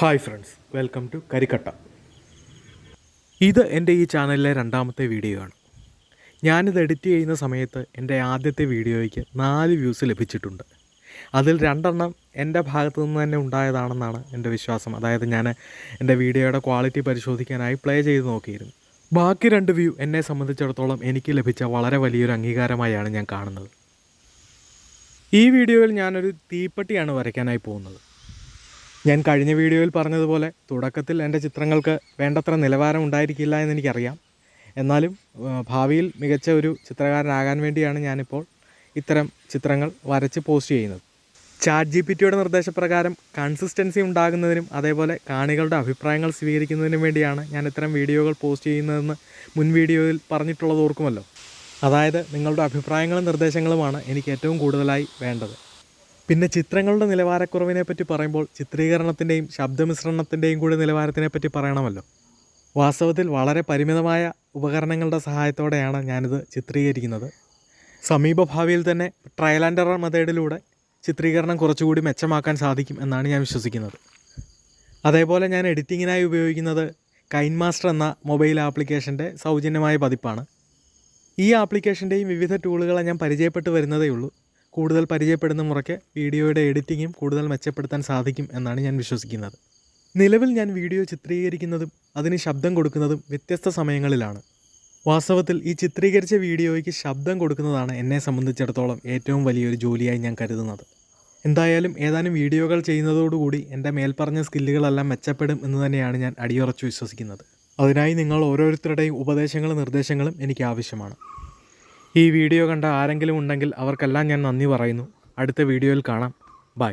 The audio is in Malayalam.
Hi friends, welcome to Karikkatta. ഇത് എൻ്റെ ഈ ചാനലിലെ രണ്ടാമത്തെ വീഡിയോ ആണ്. ഞാനിത് എഡിറ്റ് ചെയ്യുന്ന സമയത്ത് എൻ്റെ ആദ്യത്തെ വീഡിയോയ്ക്ക് 4 വ്യൂസ് ലഭിച്ചിട്ടുണ്ട്. അതിൽ 2 എൻ്റെ ഭാഗത്തു നിന്ന് തന്നെ ഉണ്ടായതാണെന്നാണ് എൻ്റെ വിശ്വാസം. അതായത് ഞാൻ എൻ്റെ വീഡിയോയുടെ ക്വാളിറ്റി പരിശോധിക്കാനായി പ്ലേ ചെയ്ത് നോക്കിയിരുന്നു. ബാക്കി 2 വ്യൂ എന്നെ സംബന്ധിച്ചിടത്തോളം എനിക്ക് ലഭിച്ച വളരെ വലിയൊരു അംഗീകാരമായാണ് ഞാൻ കാണുന്നത്. ഈ വീഡിയോയിൽ ഞാനൊരു തീപ്പെട്ടിയാണ് വരയ്ക്കാനായി പോകുന്നത്. ഞാൻ കഴിഞ്ഞ വീഡിയോയിൽ പറഞ്ഞതുപോലെ തുടക്കത്തിൽ എൻ്റെ ചിത്രങ്ങൾക്ക് വേണ്ടത്ര നിലവാരം ഉണ്ടായിരിക്കില്ല എന്നെനിക്കറിയാം. എന്നാലും ഭാവിയിൽ മികച്ച ഒരു ചിത്രകാരനാകാൻ വേണ്ടിയാണ് ഞാനിപ്പോൾ ഇത്തരം ചിത്രങ്ങൾ വരച്ച് പോസ്റ്റ് ചെയ്യുന്നത്. ChatGPTയുടെ നിർദ്ദേശപ്രകാരം കൺസിസ്റ്റൻസി ഉണ്ടാകുന്നതിനും അതേപോലെ കാണികളുടെ അഭിപ്രായങ്ങൾ സ്വീകരിക്കുന്നതിനും വേണ്ടിയാണ് ഞാൻ ഇത്തരം വീഡിയോകൾ പോസ്റ്റ് ചെയ്യുന്നതെന്ന് മുൻ വീഡിയോയിൽ പറഞ്ഞിട്ടുള്ളത് ഓർക്കുമല്ലോ. അതായത് നിങ്ങളുടെ അഭിപ്രായങ്ങളും നിർദ്ദേശങ്ങളുമാണ് എനിക്ക് ഏറ്റവും കൂടുതലായി വേണ്ടത്. പിന്നെ ചിത്രങ്ങളുടെ നിലവാരക്കുറവിനെ പറ്റി പറയുമ്പോൾ ചിത്രീകരണത്തിൻ്റെയും ശബ്ദമിശ്രണത്തിൻ്റെയും കൂടി നിലവാരത്തിനെ പറ്റി പറയണമല്ലോ. വാസ്തവത്തിൽ വളരെ പരിമിതമായ ഉപകരണങ്ങളുടെ സഹായത്തോടെയാണ് ഞാനിത് ചിത്രീകരിക്കുന്നത്. സമീപഭാവിയിൽ തന്നെ ട്രയൽ ആൻഡ് എറർ മെത്തേഡിലൂടെ ചിത്രീകരണം കുറച്ചുകൂടി മെച്ചമാക്കാൻ സാധിക്കും എന്നാണ് ഞാൻ വിശ്വസിക്കുന്നത്. അതേപോലെ ഞാൻ എഡിറ്റിങ്ങിനായി ഉപയോഗിക്കുന്നത് കൈൻമാസ്റ്റർ എന്ന മൊബൈൽ ആപ്ലിക്കേഷൻ്റെ സൗജന്യമായ പതിപ്പാണ്. ഈ ആപ്ലിക്കേഷൻ്റെയും വിവിധ ടൂളുകളെ ഞാൻ പരിചയപ്പെട്ട് വരുന്നതേ ഉള്ളൂ. കൂടുതൽ പരിചയപ്പെടുന്ന മുറയ്ക്ക് വീഡിയോയുടെ എഡിറ്റിങ്ങും കൂടുതൽ മെച്ചപ്പെടുത്താൻ സാധിക്കും എന്നാണ് ഞാൻ വിശ്വസിക്കുന്നത്. നിലവിൽ ഞാൻ വീഡിയോ ചിത്രീകരിക്കുന്നതും അതിന് ശബ്ദം കൊടുക്കുന്നതും വ്യത്യസ്ത സമയങ്ങളിലാണ്. വാസ്തവത്തിൽ ഈ ചിത്രീകരിച്ച വീഡിയോയ്ക്ക് ശബ്ദം കൊടുക്കുന്നതാണ് എന്നെ സംബന്ധിച്ചിടത്തോളം ഏറ്റവും വലിയൊരു ജോലിയായി ഞാൻ കരുതുന്നത്. എന്തായാലും ഏതാനും വീഡിയോകൾ ചെയ്യുന്നതോടുകൂടി എൻ്റെ മേൽപ്പറഞ്ഞ സ്കില്ലുകളെല്ലാം മെച്ചപ്പെടും എന്ന് തന്നെയാണ് ഞാൻ അടിയുറച്ചു വിശ്വസിക്കുന്നത്. അതിനായി നിങ്ങൾ ഓരോരുത്തരുടെയും ഉപദേശങ്ങളും നിർദ്ദേശങ്ങളും എനിക്ക് ആവശ്യമാണ്. ഈ വീഡിയോ കണ്ട ആരെങ്കിലും ഉണ്ടെങ്കിൽ അവർക്കെല്ലാം ഞാൻ നന്ദി പറയുന്നു. അടുത്ത വീഡിയോയിൽ കാണാം. ബൈ.